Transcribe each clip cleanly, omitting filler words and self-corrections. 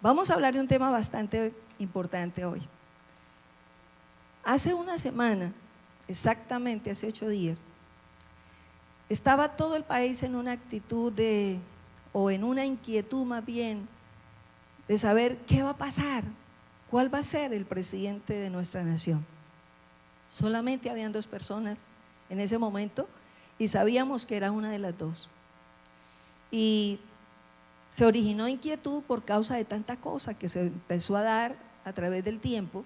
Vamos a hablar de un tema bastante importante hoy. Hace una semana, exactamente hace 8 días, estaba todo el país en una actitud o en una inquietud más bien, de saber qué va a pasar, cuál va a ser el presidente de nuestra nación. Solamente habían 2 personas en ese momento y sabíamos que era una de las 2. Y se originó inquietud por causa de tanta cosa que se empezó a dar a través del tiempo,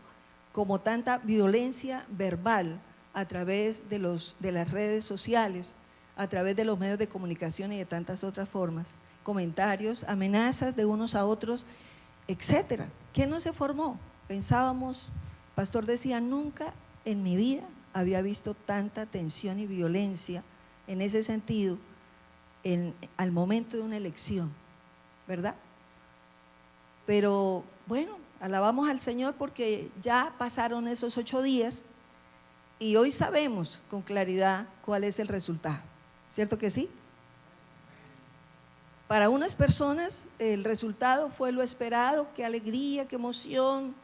como tanta violencia verbal a través de las redes sociales, a través de los medios de comunicación y de tantas otras formas, comentarios, amenazas de unos a otros, etcétera. ¿Qué no se formó? Pensábamos, el pastor decía, nunca en mi vida había visto tanta tensión y violencia en ese sentido al momento de una elección, ¿verdad? Pero bueno, alabamos al Señor porque ya pasaron esos 8 días y hoy sabemos con claridad cuál es el resultado, ¿cierto que sí? Para unas personas el resultado fue lo esperado, qué alegría, qué emoción,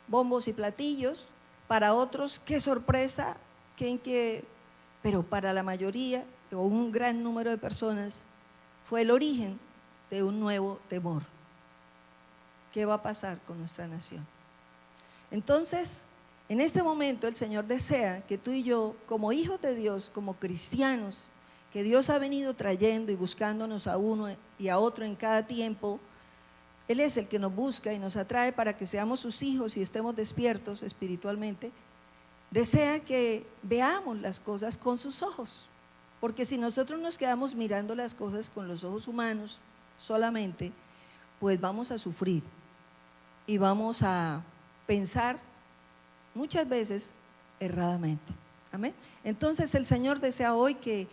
bombos y platillos. Para otros, qué sorpresa, pero para la mayoría o un gran número de personas fue el origen de un nuevo temor. ¿Qué va a pasar con nuestra nación? Entonces, en este momento el Señor desea que tú y yo, como hijos de Dios, como cristianos, que Dios ha venido trayendo y buscándonos a uno y a otro en cada tiempo, Él es el que nos busca y nos atrae para que seamos sus hijos y estemos despiertos espiritualmente. Desea que veamos las cosas con sus ojos, porque si nosotros nos quedamos mirando las cosas con los ojos humanos solamente, pues vamos a sufrir y vamos a pensar muchas veces erradamente. Amén. Entonces el Señor desea hoy que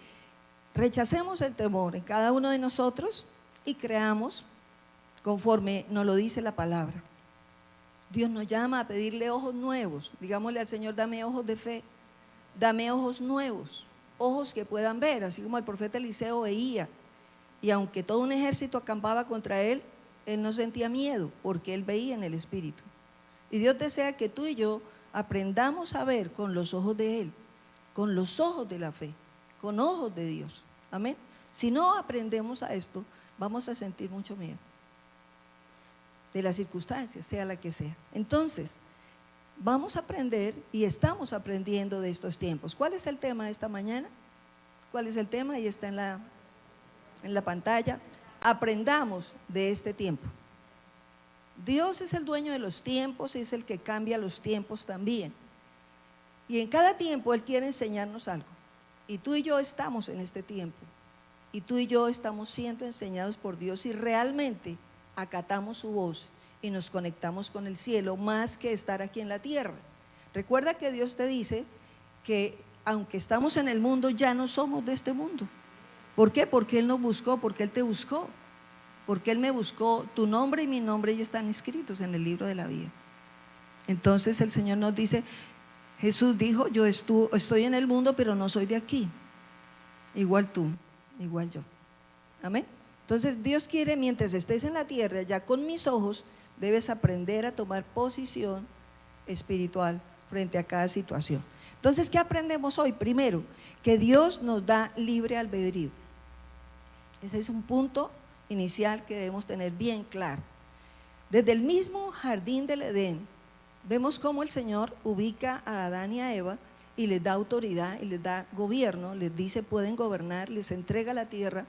rechacemos el temor en cada uno de nosotros y creamos conforme nos lo dice la palabra. Dios nos llama a pedirle ojos nuevos. Digámosle al Señor, dame ojos de fe, dame ojos nuevos, ojos que puedan ver, así como el profeta Eliseo veía. Y aunque todo un ejército acampaba contra él, él no sentía miedo porque él veía en el Espíritu. Y Dios desea que tú y yo aprendamos a ver con los ojos de Él, con los ojos de la fe, con ojos de Dios. Amén. Si no aprendemos a esto, vamos a sentir mucho miedo de las circunstancias, sea la que sea. Entonces, vamos a aprender y estamos aprendiendo de estos tiempos. ¿Cuál es el tema de esta mañana? ¿Cuál es el tema? Ahí está en la pantalla. Aprendamos de este tiempo. Dios es el dueño de los tiempos y es el que cambia los tiempos también. Y en cada tiempo Él quiere enseñarnos algo. Y tú y yo estamos en este tiempo. Y tú y yo estamos siendo enseñados por Dios y realmente acatamos su voz y nos conectamos con el cielo más que estar aquí en la tierra. Recuerda que Dios te dice que aunque estamos en el mundo, ya no somos de este mundo. ¿Por qué? Porque Él nos buscó, porque Él te buscó, porque Él me buscó. Tu nombre y mi nombre ya están escritos en el libro de la vida. Entonces el Señor nos dice, Jesús dijo, yo estoy en el mundo, pero no soy de aquí. Igual tú, igual yo. Amén. Entonces Dios quiere, mientras estés en la tierra, ya con mis ojos, debes aprender a tomar posición espiritual frente a cada situación. Entonces, ¿qué aprendemos hoy? Primero, que Dios nos da libre albedrío. Ese es un punto inicial que debemos tener bien claro. Desde el mismo jardín del Edén, vemos cómo el Señor ubica a Adán y a Eva y les da autoridad y les da gobierno, les dice pueden gobernar, les entrega la tierra.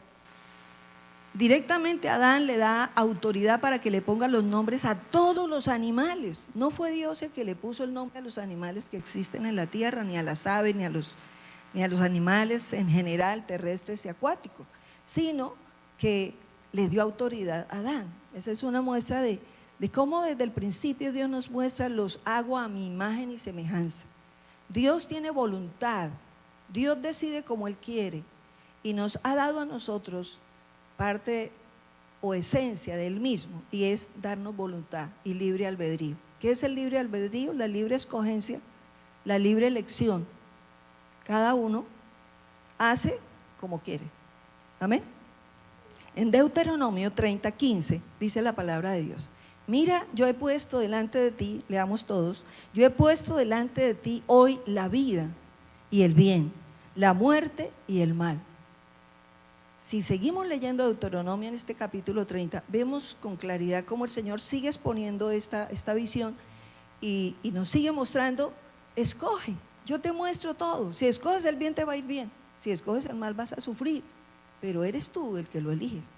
Directamente a Adán le da autoridad para que le ponga los nombres a todos los animales. No fue Dios el que le puso el nombre a los animales que existen en la tierra, ni a las aves, ni a los animales en general, terrestres y acuáticos, sino que le dio autoridad a Adán. Esa es una muestra de cómo desde el principio Dios nos muestra: los hago a mi imagen y semejanza. Dios tiene voluntad, Dios decide como Él quiere y nos ha dado a nosotros parte o esencia de Él mismo, y es darnos voluntad y libre albedrío. ¿Qué es el libre albedrío? La libre escogencia, la libre elección. Cada uno hace como quiere. Amén. En Deuteronomio 30:15 dice la palabra de Dios: mira, yo he puesto delante de ti, leamos todos, yo he puesto delante de ti hoy la vida y el bien, la muerte y el mal. Si seguimos leyendo Deuteronomio en este capítulo 30, vemos con claridad cómo el Señor sigue exponiendo esta visión y nos sigue mostrando, escoge, yo te muestro todo, si escoges el bien te va a ir bien, si escoges el mal vas a sufrir, pero eres tú el que lo eliges.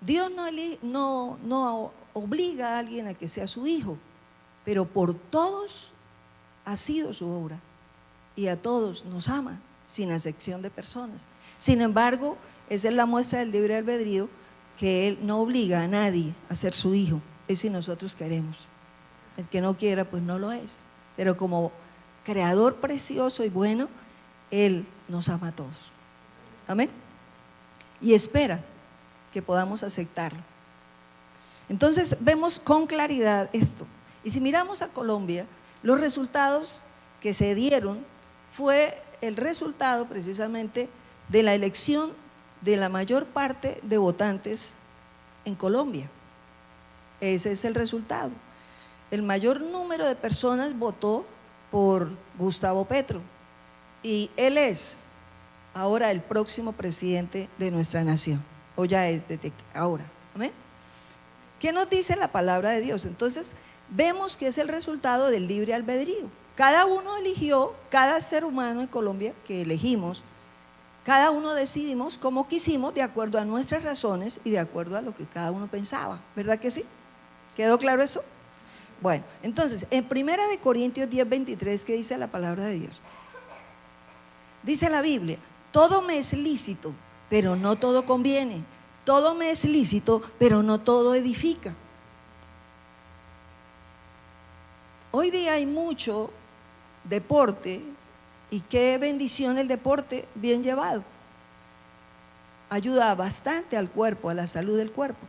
Dios no obliga a alguien a que sea su hijo, pero por todos ha sido su obra y a todos nos ama, sin acepción de personas. Sin embargo, esa es la muestra del libre albedrío, que Él no obliga a nadie a ser su hijo, es si nosotros queremos. El que no quiera, pues no lo es. Pero como creador precioso y bueno, Él nos ama a todos. Amén. Y espera que podamos aceptarlo. Entonces vemos con claridad esto. Y si miramos a Colombia, los resultados que se dieron fue el resultado precisamente de la elección de la mayor parte de votantes en Colombia. Ese es el resultado. El mayor número de personas votó por Gustavo Petro y él es ahora el próximo presidente de nuestra nación, o ya es desde ahora. ¿Amén? ¿Qué nos dice la palabra de Dios? Entonces vemos que es el resultado del libre albedrío. Cada uno eligió, cada ser humano en Colombia que elegimos, cada uno decidimos como quisimos de acuerdo a nuestras razones y de acuerdo a lo que cada uno pensaba, ¿verdad que sí? ¿Quedó claro esto? Bueno, entonces en 1 Corintios 10:23, ¿qué dice la palabra de Dios? Dice la Biblia, todo me es lícito, pero no todo conviene, todo me es lícito, pero no todo edifica. Hoy día hay mucho deporte. Y qué bendición el deporte bien llevado. Ayuda bastante al cuerpo, a la salud del cuerpo.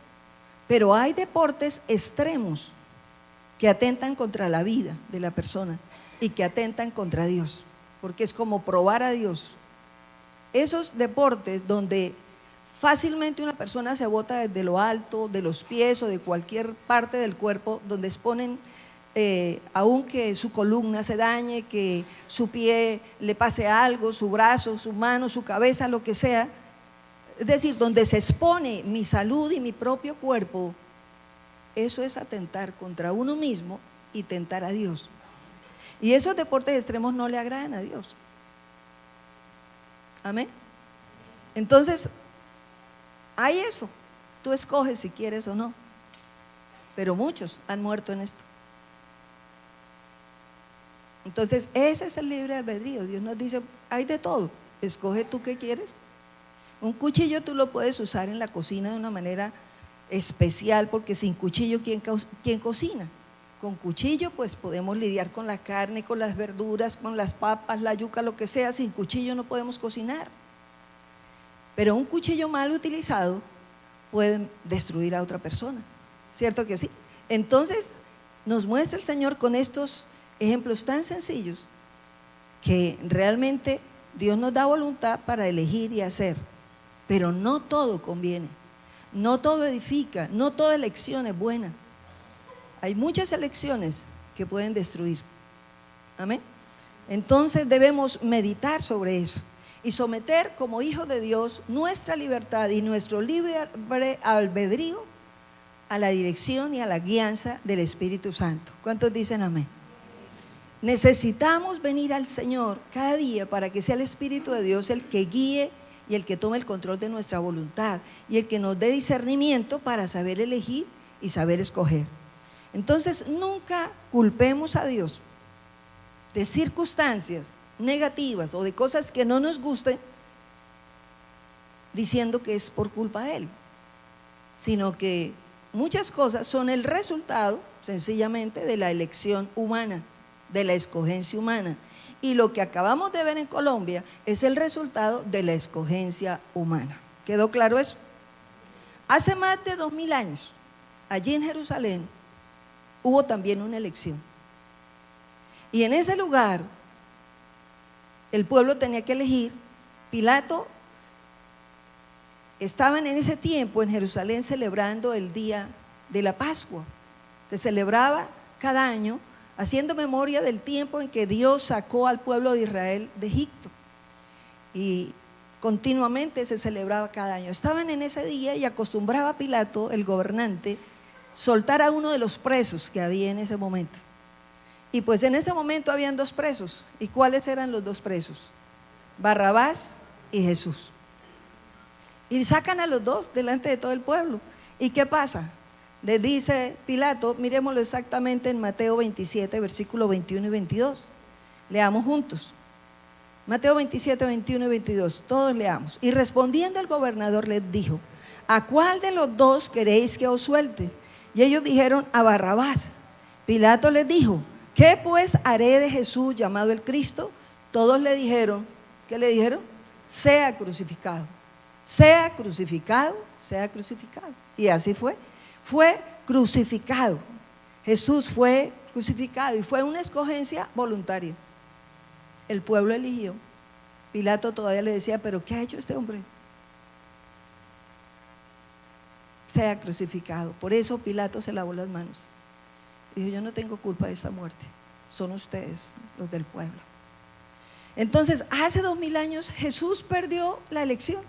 Pero hay deportes extremos que atentan contra la vida de la persona y que atentan contra Dios, porque es como probar a Dios. Esos deportes donde fácilmente una persona se bota desde lo alto, de los pies o de cualquier parte del cuerpo, donde exponen aunque su columna se dañe, que su pie le pase algo, su brazo, su mano, su cabeza, lo que sea, es decir, donde se expone mi salud y mi propio cuerpo, eso es atentar contra uno mismo y tentar a Dios. Y esos deportes extremos no le agradan a Dios. Amén. Entonces, hay eso, tú escoges si quieres o no, pero muchos han muerto en esto. Entonces ese es el libre albedrío. Dios nos dice, hay de todo, escoge tú qué quieres. Un cuchillo tú lo puedes usar en la cocina de una manera especial, porque sin cuchillo, ¿quién cocina? Con cuchillo pues podemos lidiar con la carne, con las verduras, con las papas, la yuca, lo que sea. Sin cuchillo no podemos cocinar. Pero un cuchillo mal utilizado puede destruir a otra persona, ¿cierto que sí? Entonces nos muestra el Señor con estos ejemplos tan sencillos que realmente Dios nos da voluntad para elegir y hacer, pero no todo conviene, no todo edifica, no toda elección es buena. Hay muchas elecciones que pueden destruir. Amén. Entonces debemos meditar sobre eso y someter como hijos de Dios nuestra libertad y nuestro libre albedrío a la dirección y a la guianza del Espíritu Santo. ¿Cuántos dicen amén? Necesitamos venir al Señor cada día para que sea el Espíritu de Dios el que guíe y el que tome el control de nuestra voluntad y el que nos dé discernimiento para saber elegir y saber escoger. Entonces nunca culpemos a Dios de circunstancias negativas o de cosas que no nos gusten diciendo que es por culpa de Él, sino que muchas cosas son el resultado sencillamente de la elección humana, de la escogencia humana, y lo que acabamos de ver en Colombia es el resultado de la escogencia humana. ¿Quedó claro eso? Hace más de 2000 años, allí en Jerusalén, hubo también una elección, y en ese lugar el pueblo tenía que elegir. Pilato estaban en ese tiempo en Jerusalén celebrando el día de la Pascua. Se celebraba cada año haciendo memoria del tiempo en que Dios sacó al pueblo de Israel de Egipto. Y continuamente se celebraba cada año. Estaban en ese día y acostumbraba Pilato, el gobernante, soltar a uno de los presos que había en ese momento. Y pues en ese momento habían dos presos. ¿Y cuáles eran los dos presos? Barrabás y Jesús. Y sacan a los dos delante de todo el pueblo. ¿Y qué pasa? Le dice Pilato, miremoslo exactamente en Mateo 27, versículos 21 y 22. Leamos juntos. Mateo 27, 21 y 22, todos leamos. Y respondiendo el gobernador les dijo: ¿a cuál de los dos queréis que os suelte? Y ellos dijeron: a Barrabás. Pilato les dijo: ¿qué pues haré de Jesús llamado el Cristo? Todos le dijeron, ¿qué le dijeron? Sea crucificado, sea crucificado, sea crucificado. Y así fue crucificado. Jesús fue crucificado y fue una escogencia voluntaria. El pueblo eligió. Pilato todavía le decía: ¿pero qué ha hecho este hombre? Sea crucificado. Por eso Pilato se lavó las manos. Dijo: yo no tengo culpa de esta muerte, son ustedes los del pueblo. Entonces, hace 2000 años Jesús perdió la elección.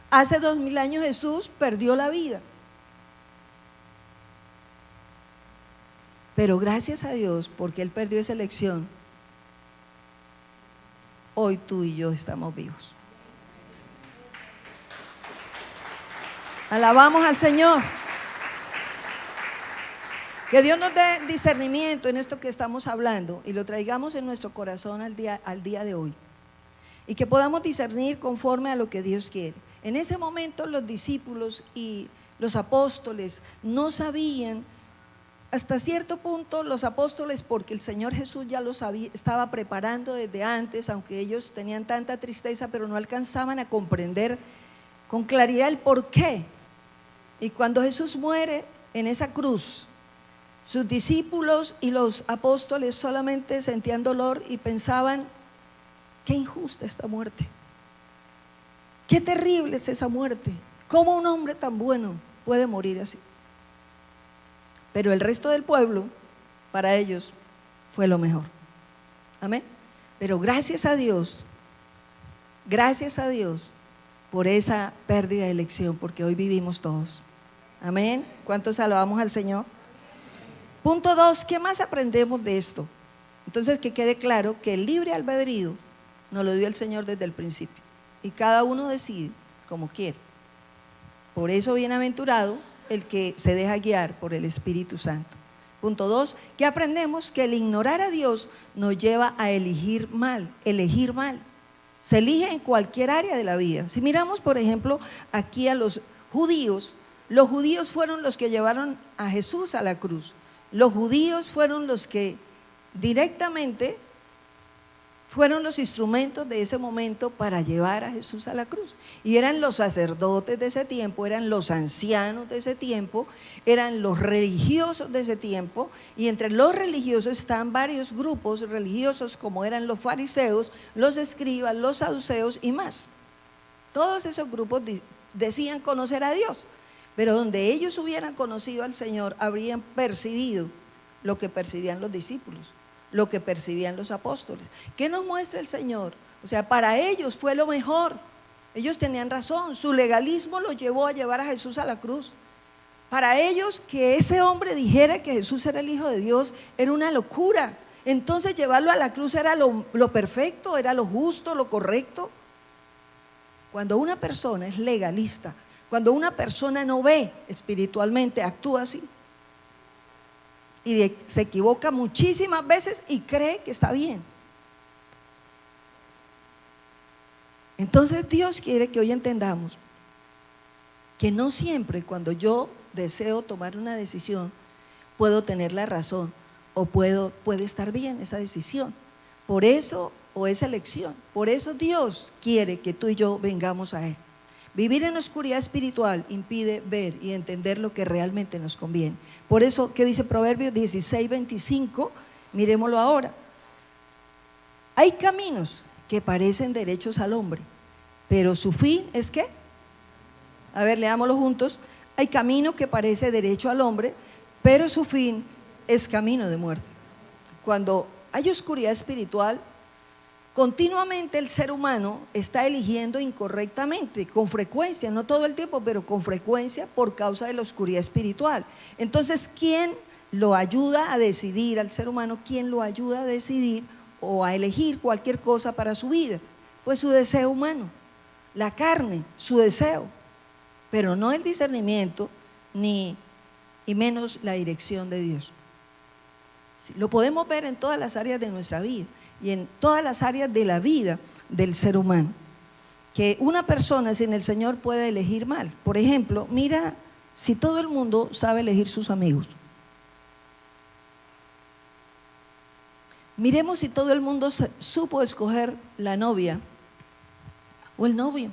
Hace 2000 años Jesús perdió la vida. Pero gracias a Dios, porque Él perdió esa elección, hoy tú y yo estamos vivos. Alabamos al Señor. Que Dios nos dé discernimiento en esto que estamos hablando y lo traigamos en nuestro corazón al día de hoy. Y que podamos discernir conforme a lo que Dios quiere. En ese momento los discípulos y los apóstoles no sabían, hasta cierto punto los apóstoles, porque el Señor Jesús ya los estaba preparando desde antes, aunque ellos tenían tanta tristeza, pero no alcanzaban a comprender con claridad el por qué. Y cuando Jesús muere en esa cruz, sus discípulos y los apóstoles solamente sentían dolor y pensaban: qué injusta esta muerte, qué terrible es esa muerte, cómo un hombre tan bueno puede morir así. Pero el resto del pueblo, para ellos, fue lo mejor. Amén. Pero gracias a Dios por esa pérdida de elección, porque hoy vivimos todos. Amén. ¿Cuántos alabamos al Señor? Punto 2, ¿qué más aprendemos de esto? Entonces, que quede claro que el libre albedrío nos lo dio el Señor desde el principio. Y cada uno decide como quiere. Por eso, bienaventurado el que se deja guiar por el Espíritu Santo. Punto 2, que aprendemos que el ignorar a Dios nos lleva a elegir mal. Se elige en cualquier área de la vida. Si miramos, por ejemplo, aquí a los judíos fueron los que llevaron a Jesús a la cruz. Los judíos fueron los que directamente fueron los instrumentos de ese momento para llevar a Jesús a la cruz. Y eran los sacerdotes de ese tiempo, eran los ancianos de ese tiempo, eran los religiosos de ese tiempo. Y entre los religiosos están varios grupos religiosos, como eran los fariseos, los escribas, los saduceos y más. Todos esos grupos decían conocer a Dios, pero donde ellos hubieran conocido al Señor, habrían percibido lo que percibían los discípulos, lo que percibían los apóstoles. ¿Qué nos muestra el Señor? O sea, para ellos fue lo mejor. Ellos tenían razón, su legalismo los llevó a llevar a Jesús a la cruz. Para ellos, que ese hombre dijera que Jesús era el Hijo de Dios era una locura. Entonces llevarlo a la cruz era lo perfecto, era lo justo, lo correcto. Cuando una persona es legalista, cuando una persona no ve espiritualmente, actúa así. Y se equivoca muchísimas veces y cree que está bien. Entonces Dios quiere que hoy entendamos que no siempre cuando yo deseo tomar una decisión puedo tener la razón o puede estar bien esa decisión. Por eso, o esa elección, por eso Dios quiere que tú y yo vengamos a Él. Vivir en la oscuridad espiritual impide ver y entender lo que realmente nos conviene. Por eso, ¿qué dice Proverbios 16:25? Miremoslo ahora. Hay caminos que parecen derechos al hombre, pero su fin es ¿qué? A ver, leámoslo juntos. Hay camino que parece derecho al hombre, pero su fin es camino de muerte. Cuando hay oscuridad espiritual, continuamente el ser humano está eligiendo incorrectamente, con frecuencia, no todo el tiempo, pero con frecuencia por causa de la oscuridad espiritual. Entonces, ¿quién lo ayuda a decidir al ser humano? ¿Quién lo ayuda a decidir o a elegir cualquier cosa para su vida? Pues su deseo humano, la carne, su deseo, pero no el discernimiento ni y menos la dirección de Dios. Lo podemos ver en todas las áreas de nuestra vida y en todas las áreas de la vida del ser humano, que una persona sin el Señor puede elegir mal. Por ejemplo, mira si todo el mundo sabe elegir sus amigos. Miremos si todo el mundo supo escoger la novia o el novio.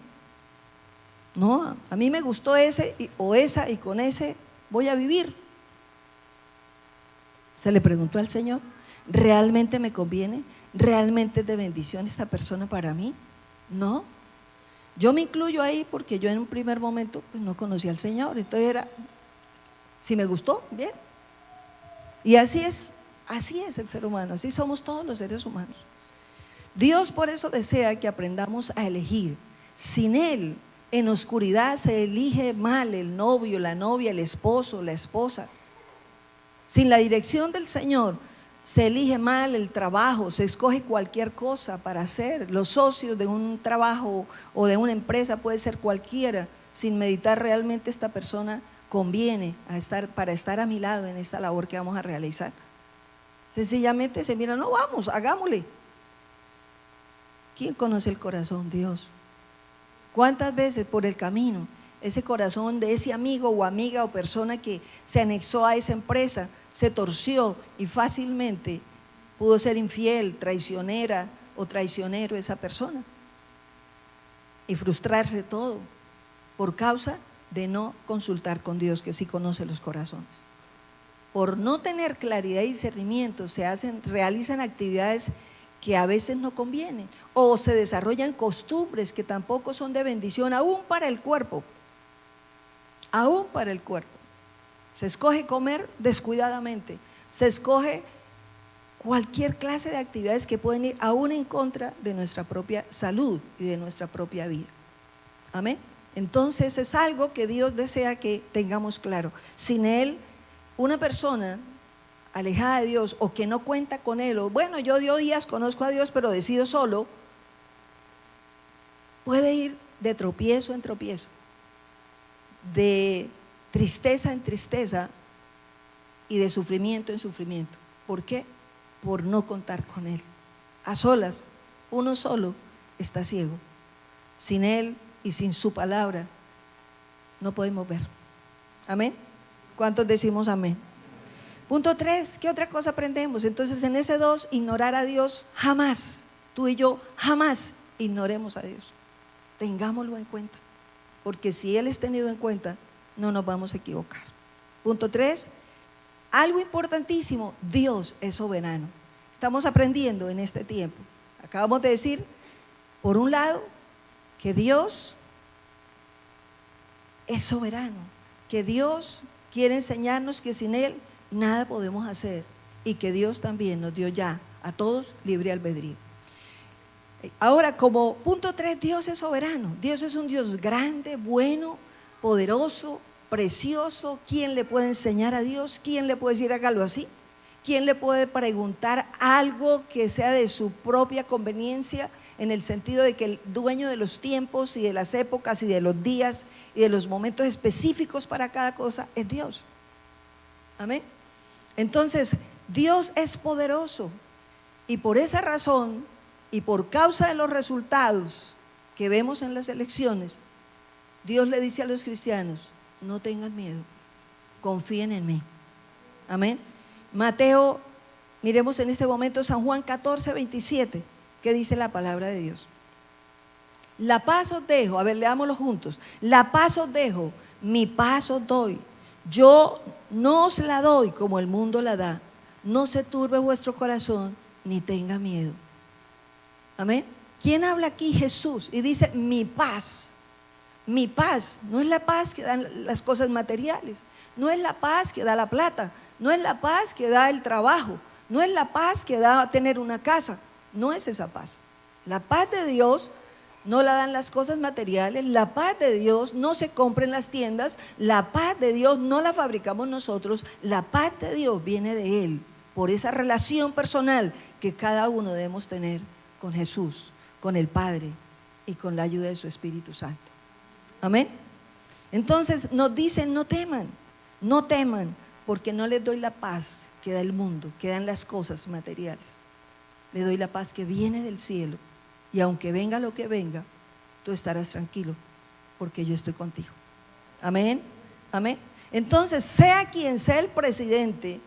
No, a mí me gustó ese o esa y con ese voy a vivir. Se le preguntó al Señor, ¿realmente me conviene? ¿Realmente es de bendición esta persona para mí? No. Yo me incluyo ahí porque yo en un primer momento pues, no conocía al Señor. Entonces era, si me gustó, bien. Y así es el ser humano, así somos todos los seres humanos. Dios por eso desea que aprendamos a elegir. Sin Él, en oscuridad se elige mal el novio, la novia, el esposo, la esposa. Sin la dirección del Señor se elige mal el trabajo, se escoge cualquier cosa para hacer. Los socios de un trabajo o de una empresa puede ser cualquiera, sin meditar realmente esta persona conviene para estar a mi lado en esta labor que vamos a realizar. Sencillamente se mira, no vamos, hagámosle. ¿Quién conoce el corazón? Dios. ¿Cuántas veces por el camino ese corazón de ese amigo o amiga o persona que se anexó a esa empresa se torció y fácilmente pudo ser infiel, traicionera o traicionero esa persona y frustrarse todo por causa de no consultar con Dios, que sí conoce los corazones? Por no tener claridad y discernimiento realizan actividades que a veces no convienen o se desarrollan costumbres que tampoco son de bendición aún para el cuerpo. Aún para el cuerpo. Se escoge comer descuidadamente, se escoge cualquier clase de actividades que pueden ir aún en contra de nuestra propia salud y de nuestra propia vida. Amén. Entonces es algo que Dios desea que tengamos claro. Sin Él, una persona alejada de Dios o que no cuenta con Él, o bueno, yo de días conozco a Dios pero decido solo, puede ir de tropiezo en tropiezo, de tristeza en tristeza y de sufrimiento en sufrimiento. ¿Por qué? Por no contar con Él. A solas, uno solo está ciego. Sin Él y sin su palabra no podemos ver. Amén. ¿Cuántos decimos amén? Punto 3, ¿qué otra cosa aprendemos? Entonces en ese 2, ignorar a Dios jamás. Tú y yo jamás ignoremos a Dios. Tengámoslo en cuenta, porque si Él es tenido en cuenta, no nos vamos a equivocar. Punto 3, algo importantísimo, Dios es soberano. Estamos aprendiendo en este tiempo. Acabamos de decir, por un lado, que Dios es soberano, que Dios quiere enseñarnos que sin Él nada podemos hacer y que Dios también nos dio ya a todos libre albedrío. Ahora, como punto 3, Dios es soberano. Dios es un Dios grande, bueno, poderoso, precioso. ¿Quién le puede enseñar a Dios? ¿Quién le puede decir hágalo así? ¿Quién le puede preguntar algo que sea de su propia conveniencia, en el sentido de que el dueño de los tiempos y de las épocas y de los días y de los momentos específicos para cada cosa es Dios? Amén. Entonces, Dios es poderoso y por esa razón y por causa de los resultados que vemos en las elecciones, Dios le dice a los cristianos, no tengan miedo, confíen en mí. Amén. Mateo, miremos en este momento San Juan 14:27, que dice la palabra de Dios. La paz os dejo, a ver, leámoslo juntos. La paz os dejo, mi paz os doy. Yo no os la doy como el mundo la da. No se turbe vuestro corazón, ni tenga miedo. Amén. ¿Quién habla aquí? Jesús. Y dice, mi paz. Mi paz no es la paz que dan las cosas materiales, no es la paz que da la plata, no es la paz que da el trabajo, no es la paz que da tener una casa, no es esa paz. La paz de Dios no la dan las cosas materiales, la paz de Dios no se compra en las tiendas, la paz de Dios no la fabricamos nosotros, la paz de Dios viene de Él, por esa relación personal que cada uno debemos tener con Jesús, con el Padre y con la ayuda de su Espíritu Santo. Amén. Entonces nos dicen: no teman, no teman, porque no les doy la paz que da el mundo, que dan las cosas materiales. Le doy la paz que viene del cielo, y aunque venga lo que venga, tú estarás tranquilo, porque yo estoy contigo. Amén, amén. Entonces, sea quien sea el presidente,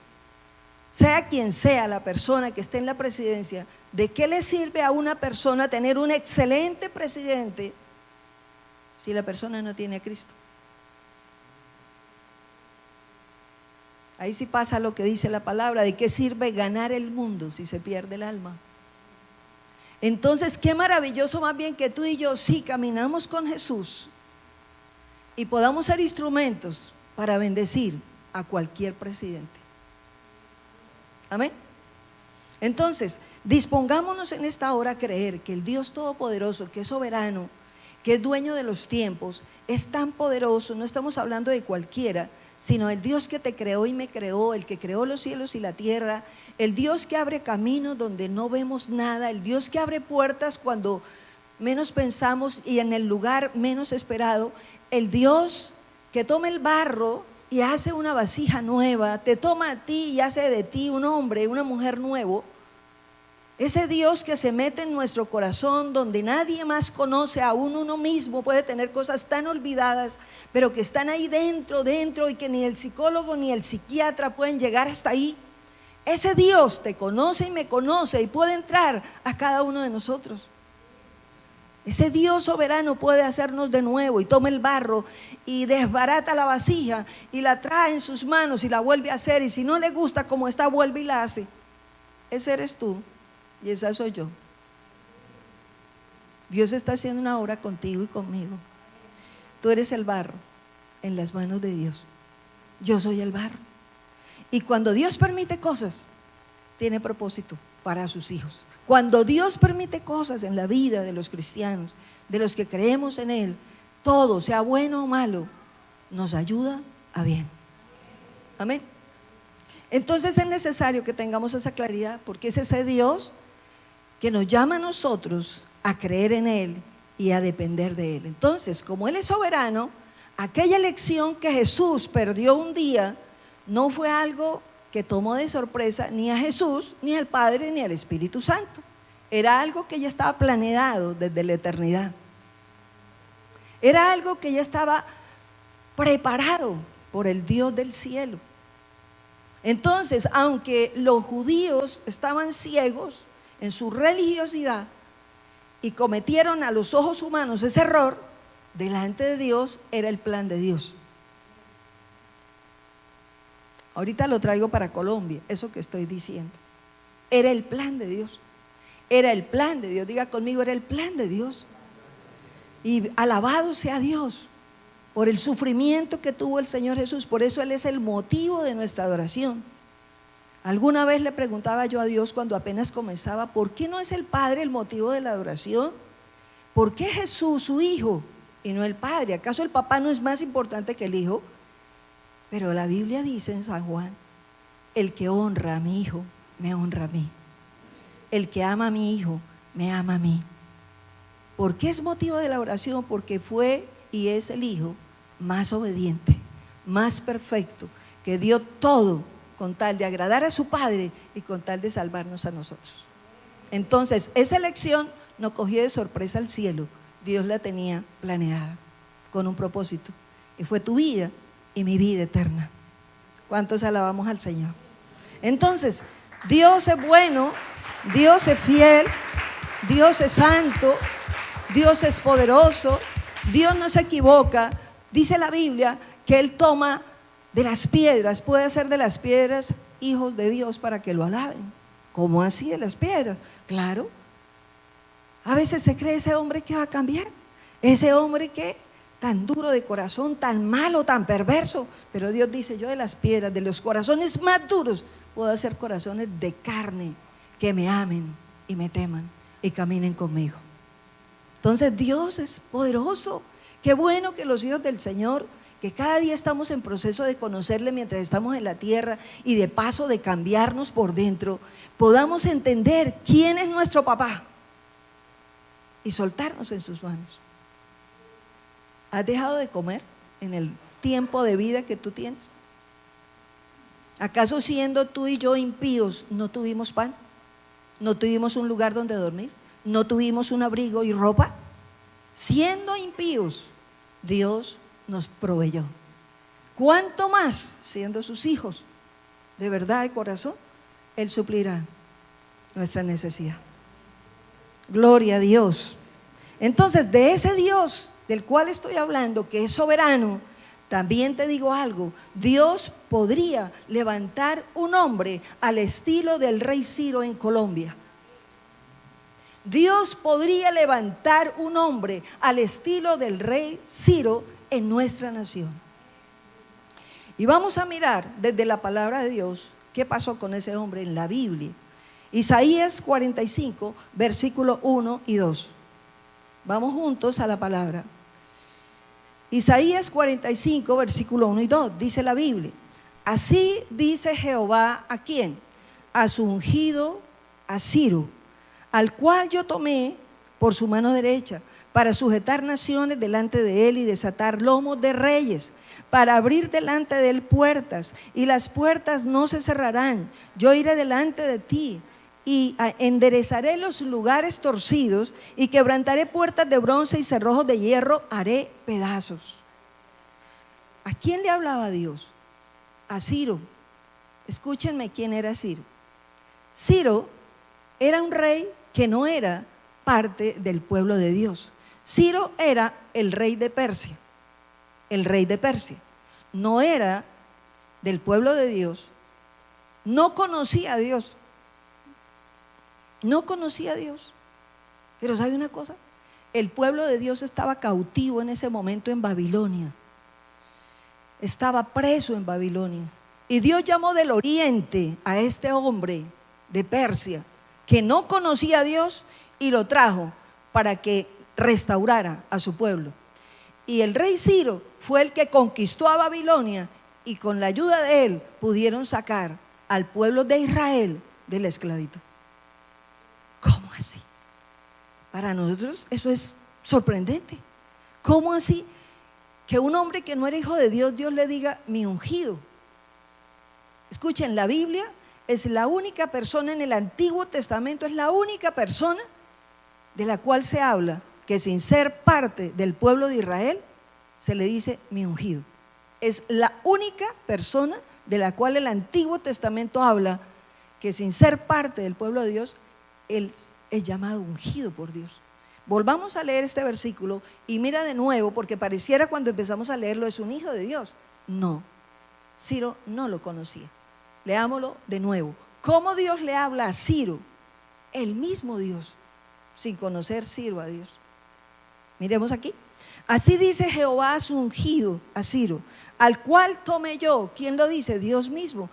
sea quien sea la persona que esté en la presidencia, ¿de qué le sirve a una persona tener un excelente presidente si la persona no tiene a Cristo? Ahí sí pasa lo que dice la palabra: ¿de qué sirve ganar el mundo si se pierde el alma? Entonces, qué maravilloso más bien que tú y yo, sí, caminamos con Jesús y podamos ser instrumentos para bendecir a cualquier presidente. Amén. Entonces, dispongámonos en esta hora a creer que el Dios Todopoderoso, que es soberano, que es dueño de los tiempos, es tan poderoso. No estamos hablando de cualquiera, sino el Dios que te creó y me creó, el que creó los cielos y la tierra, el Dios que abre caminos donde no vemos nada, el Dios que abre puertas cuando menos pensamos y en el lugar menos esperado, el Dios que toma el barro y hace una vasija nueva, te toma a ti y hace de ti un hombre, una mujer nuevo. Ese Dios que se mete en nuestro corazón donde nadie más conoce, aún uno mismo puede tener cosas tan olvidadas, pero que están ahí dentro y que ni el psicólogo ni el psiquiatra pueden llegar hasta ahí. Ese Dios te conoce y me conoce y puede entrar a cada uno de nosotros. Ese Dios soberano puede hacernos de nuevo y toma el barro y desbarata la vasija y la trae en sus manos y la vuelve a hacer, y si no le gusta como está, vuelve y la hace. Ese eres tú. Y esa soy yo. Dios está haciendo una obra contigo y conmigo. Tú eres el barro en las manos de Dios. Yo soy el barro. Y cuando Dios permite cosas, tiene propósito para sus hijos. Cuando Dios permite cosas en la vida de los cristianos, de los que creemos en Él, todo, sea bueno o malo, nos ayuda a bien. Amén. Entonces es necesario que tengamos esa claridad, porque es ese Dios que nos llama a nosotros a creer en Él y a depender de Él. Entonces, como Él es soberano, aquella elección que Jesús perdió un día no fue algo que tomó de sorpresa ni a Jesús, ni al Padre, ni al Espíritu Santo. Era algo que ya estaba planeado desde la eternidad. Era algo que ya estaba preparado por el Dios del cielo. Entonces, aunque los judíos estaban ciegos en su religiosidad y cometieron a los ojos humanos ese error, delante de Dios era el plan de Dios. Ahorita lo traigo para Colombia, eso que estoy diciendo. Era el plan de Dios. Era el plan de Dios. Diga conmigo, era el plan de Dios. Y alabado sea Dios por el sufrimiento que tuvo el Señor Jesús. Por eso Él es el motivo de nuestra adoración. Alguna vez le preguntaba yo a Dios cuando apenas comenzaba: ¿por qué no es el Padre el motivo de la adoración? ¿Por qué Jesús, su Hijo, y no el Padre? ¿Acaso el papá no es más importante que el Hijo? Pero la Biblia dice en San Juan: el que honra a mi Hijo, me honra a mí. El que ama a mi Hijo, me ama a mí. ¿Por qué es motivo de la oración? Porque fue y es el Hijo más obediente, más perfecto, que dio todo con tal de agradar a su Padre y con tal de salvarnos a nosotros. Entonces, esa elección no cogió de sorpresa al cielo. Dios la tenía planeada con un propósito, y fue tu vida y mi vida eterna. ¿Cuántos alabamos al Señor? Entonces, Dios es bueno, Dios es fiel, Dios es santo, Dios es poderoso, Dios no se equivoca. Dice la Biblia que Él toma de las piedras, puede hacer de las piedras hijos de Dios para que lo alaben. ¿Cómo así de las piedras? Claro. A veces se cree ese hombre que va a cambiar, ese hombre que tan duro de corazón, tan malo, tan perverso. Pero Dios dice, yo de las piedras, de los corazones más duros, puedo hacer corazones de carne que me amen y me teman y caminen conmigo. Entonces Dios es poderoso. Qué bueno que los hijos del Señor, que cada día estamos en proceso de conocerle mientras estamos en la tierra y de paso de cambiarnos por dentro, podamos entender quién es nuestro papá y soltarnos en sus manos. ¿Has dejado de comer en el tiempo de vida que tú tienes? ¿Acaso siendo tú y yo impíos no tuvimos pan? ¿No tuvimos un lugar donde dormir? ¿No tuvimos un abrigo y ropa? Siendo impíos, Dios nos proveyó. ¿Cuánto más siendo sus hijos de verdad de corazón? Él suplirá nuestra necesidad. Gloria a Dios. Entonces, de ese Dios del cual estoy hablando, que es soberano, también te digo algo, Dios podría levantar un hombre al estilo del rey Ciro en Colombia. Dios podría levantar un hombre al estilo del rey Ciro en nuestra nación. Y vamos a mirar desde la palabra de Dios qué pasó con ese hombre en la Biblia. Isaías 45, versículo 1 y 2. Vamos juntos a la palabra. Isaías 45, versículo 1 y 2, dice la Biblia: así dice Jehová, ¿a quién? A su ungido, a Ciro, al cual yo tomé por su mano derecha, para sujetar naciones delante de él y desatar lomos de reyes, para abrir delante de él puertas, y las puertas no se cerrarán. Yo iré delante de ti y enderezaré los lugares torcidos, y quebrantaré puertas de bronce y cerrojos de hierro haré pedazos. ¿A quién le hablaba Dios? A Ciro. Escúchenme quién era Ciro. Ciro era un rey que no era parte del pueblo de Dios. Ciro era el rey de Persia. El rey de Persia. No era del pueblo de Dios. No conocía a Dios. No conocía a Dios. Pero ¿sabe una cosa? El pueblo de Dios estaba cautivo en ese momento en Babilonia. Estaba preso en Babilonia. Y Dios llamó del oriente a este hombre de Persia que no conocía a Dios y lo trajo para que restaurara a su pueblo. Y el rey Ciro fue el que conquistó a Babilonia, y con la ayuda de él pudieron sacar al pueblo de Israel de la esclavitud. ¿Cómo así? Para nosotros eso es sorprendente. ¿Cómo así? Que un hombre que no era hijo de Dios, Dios le diga mi ungido. Escuchen, la Biblia es la única persona en el Antiguo Testamento, es la única persona de la cual se habla que sin ser parte del pueblo de Israel se le dice mi ungido. Es la única persona de la cual el Antiguo Testamento habla que sin ser parte del pueblo de Dios, él es llamado ungido por Dios. Volvamos a leer este versículo y mira de nuevo, porque pareciera cuando empezamos a leerlo es un hijo de Dios. No, Ciro no lo conocía. Leámoslo de nuevo. ¿Cómo Dios le habla a Ciro? El mismo Dios, sin conocer Ciro a Dios. Miremos aquí. Así dice Jehová a su ungido, a Ciro, al cual tomé yo. ¿Quién lo dice? Dios mismo.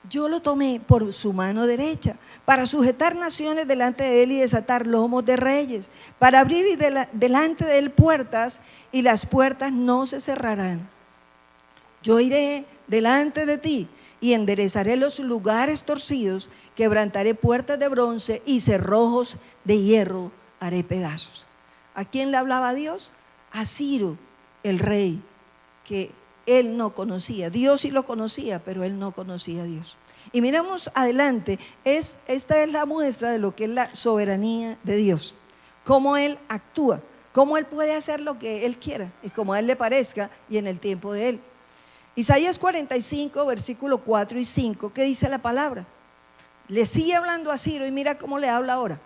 Yo lo tomé por su mano derecha, para sujetar naciones delante de él y desatar lomos de reyes, para abrir delante de él puertas, y las puertas no se cerrarán. Yo iré delante de ti y enderezaré los lugares torcidos, quebrantaré puertas de bronce y cerrojos de hierro haré pedazos. ¿A quién le hablaba Dios? A Ciro, el rey, que él no conocía. Dios sí lo conocía, pero él no conocía a Dios. Y miramos adelante, esta es la muestra de lo que es la soberanía de Dios, cómo él actúa, cómo él puede hacer lo que él quiera y como a él le parezca y en el tiempo de él. Isaías 45, versículo 4 y 5, ¿qué dice la palabra? Le sigue hablando a Ciro y mira cómo le habla ahora.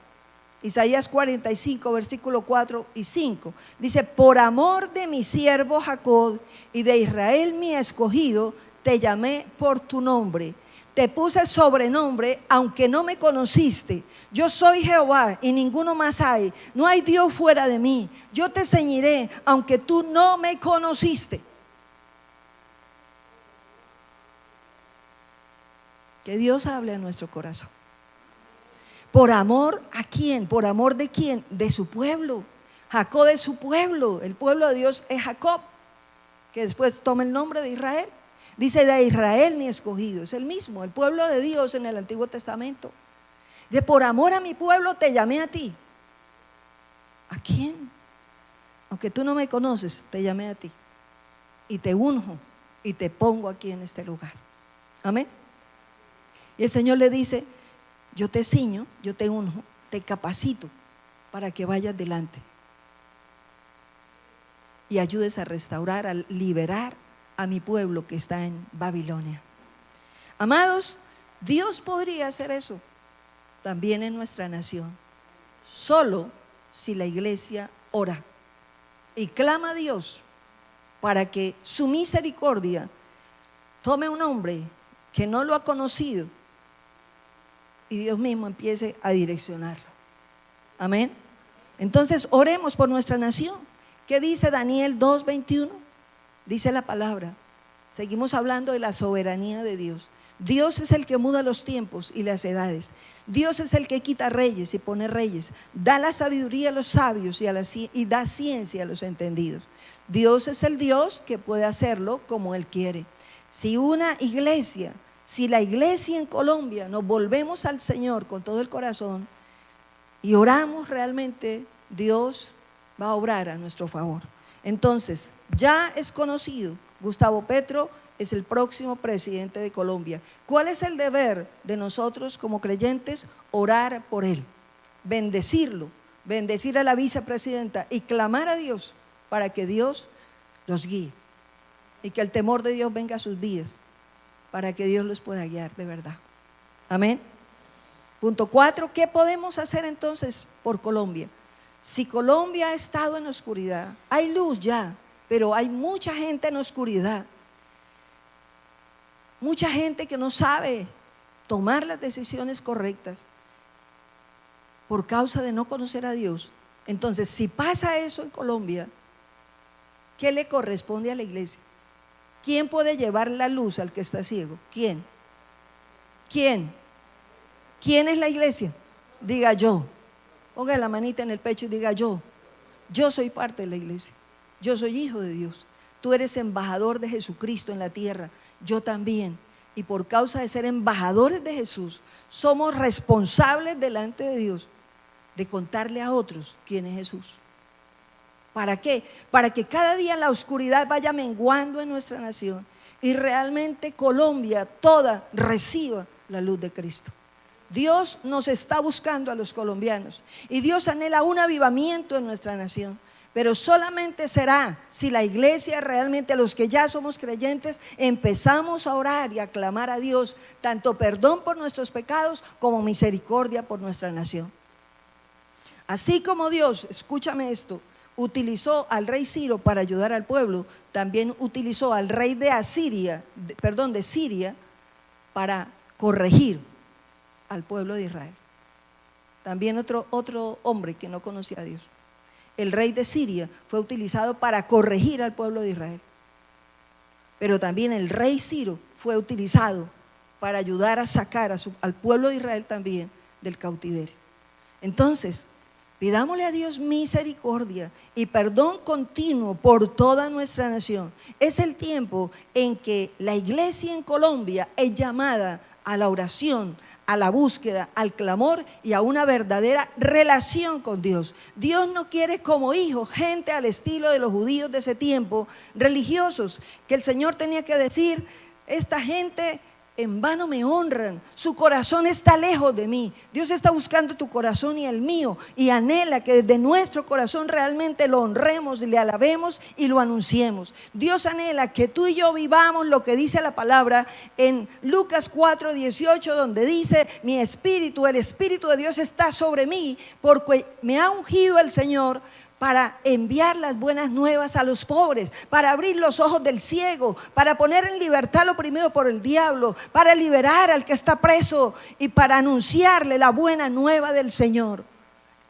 Isaías 45, versículo 4 y 5, dice: por amor de mi siervo Jacob y de Israel mi escogido, te llamé por tu nombre, te puse sobrenombre, aunque no me conociste. Yo soy Jehová y ninguno más hay. No hay Dios fuera de mí. Yo te ceñiré, aunque tú no me conociste. Que Dios hable a nuestro corazón. ¿Por amor a quién? ¿Por amor de quién? De su pueblo. Jacob de su pueblo. El pueblo de Dios es Jacob, que después toma el nombre de Israel. Dice: de Israel mi escogido. Es el mismo, el pueblo de Dios en el Antiguo Testamento. De por amor a mi pueblo te llamé a ti. ¿A quién? Aunque tú no me conoces, te llamé a ti. Y te unjo y te pongo aquí en este lugar. Amén. Y el Señor le dice: yo te ciño, yo te unjo, te capacito para que vayas delante y ayudes a restaurar, a liberar a mi pueblo que está en Babilonia. Amados, Dios podría hacer eso también en nuestra nación, solo si la iglesia ora y clama a Dios para que su misericordia tome un hombre que no lo ha conocido y Dios mismo empiece a direccionarlo. Amén. Entonces oremos por nuestra nación. ¿Qué dice Daniel 2:21? Dice la palabra, seguimos hablando de la soberanía de Dios. Dios es el que muda los tiempos y las edades. Dios es el que quita reyes y pone reyes. Da la sabiduría a los sabios y da ciencia a los entendidos. Dios es el Dios que puede hacerlo como Él quiere. Si la iglesia en Colombia nos volvemos al Señor con todo el corazón y oramos realmente, Dios va a obrar a nuestro favor. Entonces, ya es conocido, Gustavo Petro es el próximo presidente de Colombia. ¿Cuál es el deber de nosotros como creyentes? Orar por él, bendecirlo, bendecir a la vicepresidenta y clamar a Dios para que Dios los guíe y que el temor de Dios venga a sus vidas, para que Dios los pueda guiar de verdad. Amén. Punto 4, ¿qué podemos hacer entonces por Colombia? Si Colombia ha estado en oscuridad, hay luz ya, pero hay mucha gente en oscuridad. Mucha gente que no sabe tomar las decisiones correctas por causa de no conocer a Dios. Entonces, si pasa eso en Colombia, ¿qué le corresponde a la iglesia? ¿Quién puede llevar la luz al que está ciego? ¿Quién? ¿Quién? ¿Quién es la iglesia? Diga yo. Ponga la manita en el pecho y diga yo. Yo soy parte de la iglesia. Yo soy hijo de Dios. Tú eres embajador de Jesucristo en la tierra. Yo también. Y por causa de ser embajadores de Jesús, somos responsables delante de Dios de contarle a otros quién es Jesús. ¿Para qué? Para que cada día la oscuridad vaya menguando en nuestra nación y realmente Colombia toda reciba la luz de Cristo. Dios nos está buscando a los colombianos y Dios anhela un avivamiento en nuestra nación, pero solamente será si la iglesia realmente, los que ya somos creyentes, empezamos a orar y a clamar a Dios tanto perdón por nuestros pecados como misericordia por nuestra nación. Así como Dios, escúchame esto, utilizó al rey Ciro para ayudar al pueblo, también utilizó al rey de Siria para corregir al pueblo de Israel. También otro hombre que no conocía a Dios. El rey de Siria fue utilizado para corregir al pueblo de Israel. Pero también el rey Ciro fue utilizado para ayudar a sacar al pueblo de Israel también del cautiverio. Entonces, pidámosle a Dios misericordia y perdón continuo por toda nuestra nación. Es el tiempo en que la iglesia en Colombia es llamada a la oración, a la búsqueda, al clamor y a una verdadera relación con Dios. Dios no quiere como hijos gente al estilo de los judíos de ese tiempo, religiosos, que el Señor tenía que decir: esta gente en vano me honran, su corazón está lejos de mí. Dios está buscando tu corazón y el mío y anhela que desde nuestro corazón realmente lo honremos, le alabemos y lo anunciemos. Dios anhela que tú y yo vivamos lo que dice la palabra en Lucas 4:18, donde dice: mi espíritu, el espíritu de Dios está sobre mí, porque me ha ungido el Señor para enviar las buenas nuevas a los pobres, para abrir los ojos del ciego, para poner en libertad al oprimido por el diablo, para liberar al que está preso y para anunciarle la buena nueva del Señor.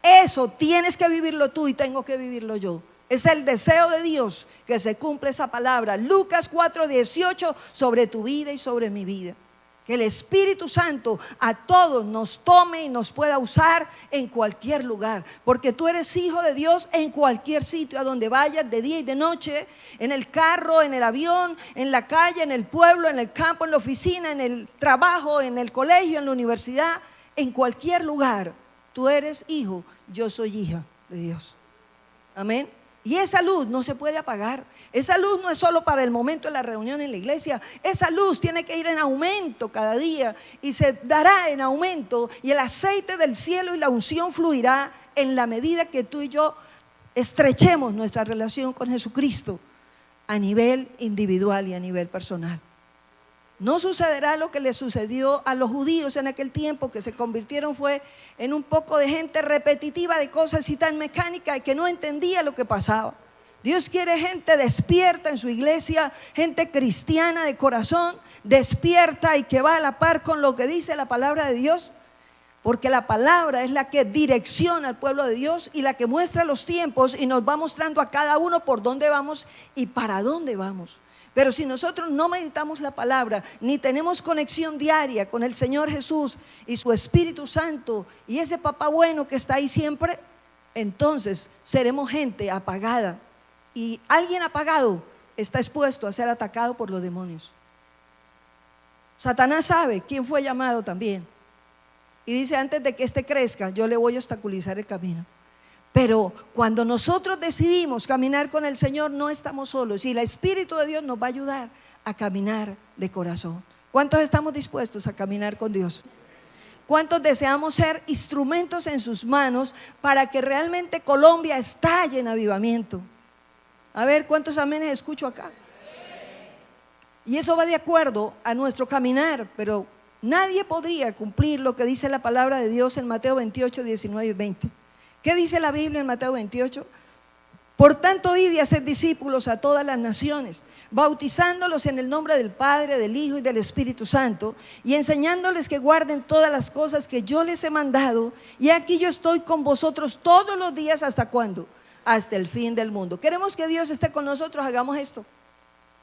Eso tienes que vivirlo tú y tengo que vivirlo yo. Es el deseo de Dios que se cumpla esa palabra. Lucas 4:18 sobre tu vida y sobre mi vida. Que el Espíritu Santo a todos nos tome y nos pueda usar en cualquier lugar. Porque tú eres hijo de Dios en cualquier sitio, a donde vayas, de día y de noche, en el carro, en el avión, en la calle, en el pueblo, en el campo, en la oficina, en el trabajo, en el colegio, en la universidad, en cualquier lugar. Tú eres hijo, yo soy hija de Dios. Amén. Y esa luz no se puede apagar. Esa luz no es solo para el momento de la reunión en la iglesia. Esa luz tiene que ir en aumento cada día y se dará en aumento, y el aceite del cielo y la unción fluirá en la medida que tú y yo estrechemos nuestra relación con Jesucristo a nivel individual y a nivel personal. No sucederá lo que le sucedió a los judíos en aquel tiempo, que se convirtieron fue en un poco de gente repetitiva de cosas y tan mecánica y que no entendía lo que pasaba. Dios quiere gente despierta en su iglesia, gente cristiana de corazón, despierta y que va a la par con lo que dice la palabra de Dios, porque la palabra es la que direcciona al pueblo de Dios y la que muestra los tiempos y nos va mostrando a cada uno por dónde vamos y para dónde vamos. Pero si nosotros no meditamos la palabra, ni tenemos conexión diaria con el Señor Jesús y su Espíritu Santo y ese papá bueno que está ahí siempre, entonces seremos gente apagada. Y alguien apagado está expuesto a ser atacado por los demonios. Satanás sabe quién fue llamado también. Y dice: antes de que éste crezca, yo le voy a obstaculizar el camino. Pero cuando nosotros decidimos caminar con el Señor, no estamos solos, y el Espíritu de Dios nos va a ayudar a caminar de corazón. ¿Cuántos estamos dispuestos a caminar con Dios? ¿Cuántos deseamos ser instrumentos en sus manos para que realmente Colombia estalle en avivamiento? A ver, ¿cuántos amenes escucho acá? Y eso va de acuerdo a nuestro caminar, pero nadie podría cumplir lo que dice la palabra de Dios en Mateo 28, 19 y 20. ¿Qué dice la Biblia en Mateo 28? Por tanto, id y haced discípulos a todas las naciones, bautizándolos en el nombre del Padre, del Hijo y del Espíritu Santo, y enseñándoles que guarden todas las cosas que yo les he mandado. Y aquí yo estoy con vosotros todos los días. ¿Hasta cuándo? Hasta el fin del mundo. Queremos que Dios esté con nosotros, hagamos esto.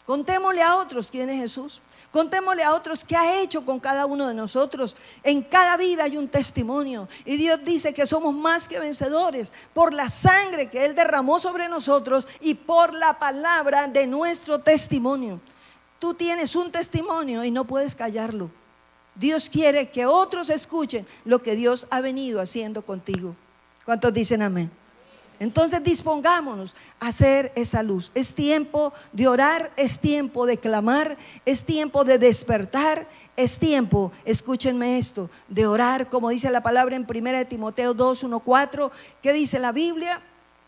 Contémosle a otros quién es Jesús. Contémosle a otros qué ha hecho con cada uno de nosotros. En cada vida hay un testimonio. Y Dios dice que somos más que vencedores por la sangre que Él derramó sobre nosotros y por la palabra de nuestro testimonio. Tú tienes un testimonio y no puedes callarlo. Dios quiere que otros escuchen lo que Dios ha venido haciendo contigo. ¿Cuántos dicen amén? Entonces dispongámonos a hacer esa luz. Es tiempo de orar, es tiempo de clamar, es tiempo de despertar, es tiempo, escúchenme esto, de orar, como dice la palabra en 1 Timoteo 2, 1, 4. ¿Qué dice la Biblia?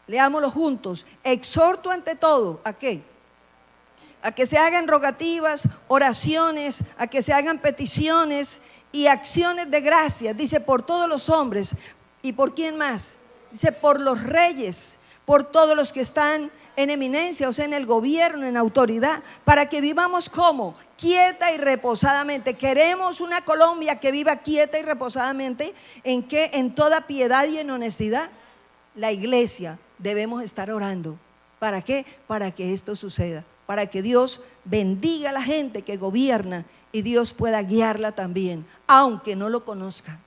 Leámoslo juntos. Exhorto ante todo, ¿a qué? A que se hagan rogativas, oraciones, a que se hagan peticiones y acciones de gracias. Dice, por todos los hombres. ¿Y por quién más? Dice, por los reyes, por todos los que están en eminencia, o sea, en el gobierno, en autoridad, para que vivamos como quieta y reposadamente. Queremos una Colombia que viva quieta y reposadamente. ¿En qué? En toda piedad y en honestidad. La iglesia debemos estar orando. ¿Para qué? Para que esto suceda, para que Dios bendiga a la gente que gobierna y Dios pueda guiarla también, aunque no lo conozca.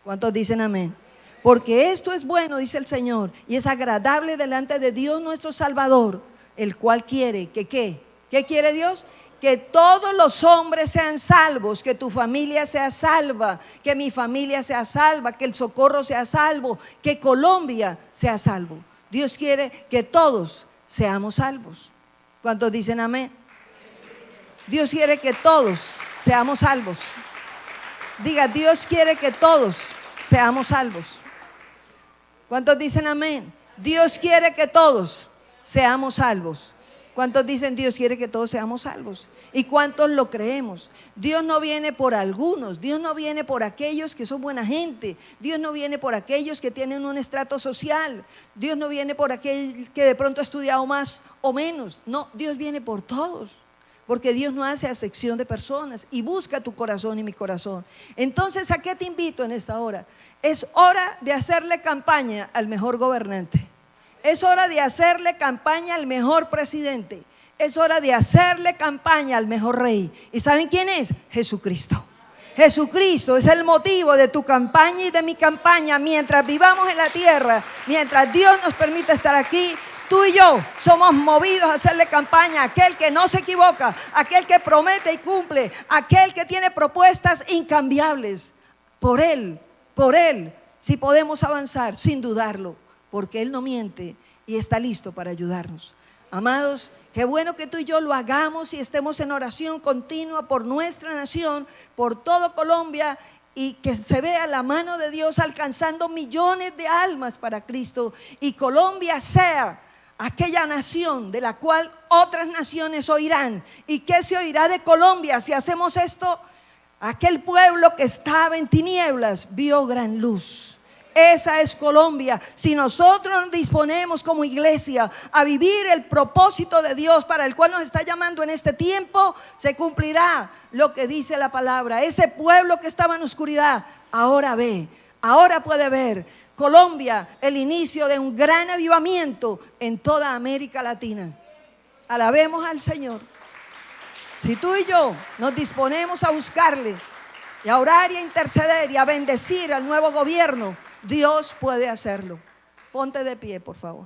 ¿Cuántos dicen amén? Porque esto es bueno, dice el Señor, y es agradable delante de Dios nuestro Salvador, el cual quiere que ¿qué? ¿Qué quiere Dios? Que todos los hombres sean salvos, que tu familia sea salva, que mi familia sea salva, que el Socorro sea salvo, que Colombia sea salvo. Dios quiere que todos seamos salvos. ¿Cuántos dicen amén? Dios quiere que todos seamos salvos. Diga, Dios quiere que todos seamos salvos. ¿Cuántos dicen amén? Dios quiere que todos seamos salvos. ¿Cuántos dicen Dios quiere que todos seamos salvos? ¿Y cuántos lo creemos? Dios no viene por algunos, Dios no viene por aquellos que son buena gente, Dios no viene por aquellos que tienen un estrato social, Dios no viene por aquel que de pronto ha estudiado más o menos, no, Dios viene por todos. Porque Dios no hace acepción de personas y busca tu corazón y mi corazón. Entonces, ¿a qué te invito en esta hora? Es hora de hacerle campaña al mejor gobernante. Es hora de hacerle campaña al mejor presidente. Es hora de hacerle campaña al mejor rey. ¿Y saben quién es? Jesucristo. Jesucristo es el motivo de tu campaña y de mi campaña mientras vivamos en la tierra, mientras Dios nos permite estar aquí. Tú y yo somos movidos a hacerle campaña a aquel que no se equivoca, aquel que promete y cumple, aquel que tiene propuestas incambiables. Por Él, si podemos avanzar sin dudarlo, porque Él no miente y está listo para ayudarnos. Amados, qué bueno que tú y yo lo hagamos y estemos en oración continua por nuestra nación, por todo Colombia, y que se vea la mano de Dios alcanzando millones de almas para Cristo, y Colombia sea aquella nación de la cual otras naciones oirán. ¿Y qué se oirá de Colombia si hacemos esto? Aquel pueblo que estaba en tinieblas vio gran luz. Esa es Colombia. Si nosotros nos disponemos como iglesia a vivir el propósito de Dios para el cual nos está llamando en este tiempo, se cumplirá lo que dice la palabra. Ese pueblo que estaba en oscuridad ahora ve, ahora puede ver. Colombia, el inicio de un gran avivamiento en toda América Latina. Alabemos al Señor. Si tú y yo nos disponemos a buscarle y a orar y a interceder y a bendecir al nuevo gobierno, Dios puede hacerlo. Ponte de pie, por favor.